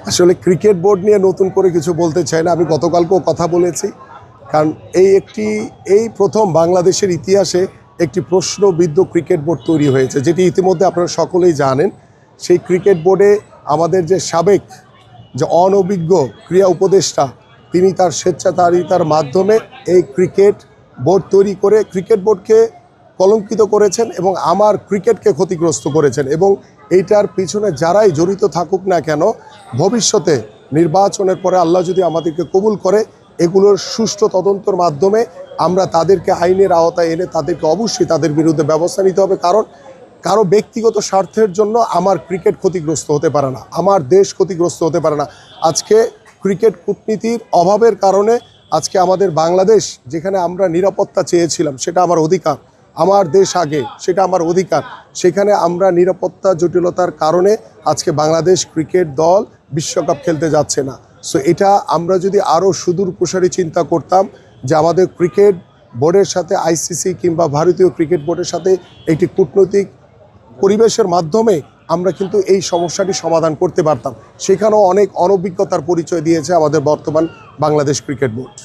আসলে cricket board নিয়ে নতুন করে কিছু বলতে চাই না। আমি গতকালকেও কথা বলেছি, কারণ এই প্রথম বাংলাদেশের ইতিহাসে একটি প্রশ্নবিদ্ধ ক্রিকেট বোর্ড তৈরি হয়েছে, যেটি ইতিমধ্যে আপনারা সকলেই জানেন। সেই ক্রিকেট বোর্ডে আমাদের যে সাবেক যে অনভিজ্ঞ ক্রীড়া উপদেষ্টা, তিনি তার স্বেচ্ছাচারিতার মাধ্যমে এই ক্রিকেট বোর্ড তৈরি করে ক্রিকেট বোর্ডকে কলঙ্কিত করেছেন এবং আমার ক্রিকেটকে ক্ষতিগ্রস্ত করেছেন। এবং এইটার পিছনে যারাই জড়িত থাকুক না কেন, ভবিষ্যতে নির্বাচনের পরে আল্লাহ যদি আমাদেরকে কবুল করে, এগুলোর সুষ্ঠু তদন্তের মাধ্যমে আমরা তাদেরকে আইনের আওতায় এনে তাদেরকে অবশ্যই তাদের বিরুদ্ধে ব্যবস্থা নিতে হবে। কারণ কারো ব্যক্তিগত স্বার্থের জন্য আমার ক্রিকেট ক্ষতিগ্রস্ত হতে পারে না, আমার দেশ ক্ষতিগ্রস্ত হতে পারে না। আজকে ক্রিকেট কূটনীতির অভাবের কারণে আজকে আমাদের বাংলাদেশ, যেখানে আমরা নিরাপত্তা চেয়েছিলাম, সেটা আমার অধিকার, আমার দেশ আগে, সেটা আমার অধিকার, সেখানে আমরা নিরাপত্তা জটিলতার কারণে আজকে বাংলাদেশ ক্রিকেট দল বিশ্বকাপ খেলতে যাচ্ছে না। সো এটা আমরা যদি আরও সুদূর প্রসারী চিন্তা করতাম যে আমাদের ক্রিকেট বোর্ডের সাথে আইসিসি কিংবা ভারতীয় ক্রিকেট বোর্ডের সাথে একটি কূটনৈতিক পরিবেশের মাধ্যমে আমরা কিন্তু এই সমস্যাটি সমাধান করতে পারতাম। সেখানেও অনেক অনভিজ্ঞতার পরিচয় দিয়েছে আমাদের বর্তমান বাংলাদেশ ক্রিকেট বোর্ড।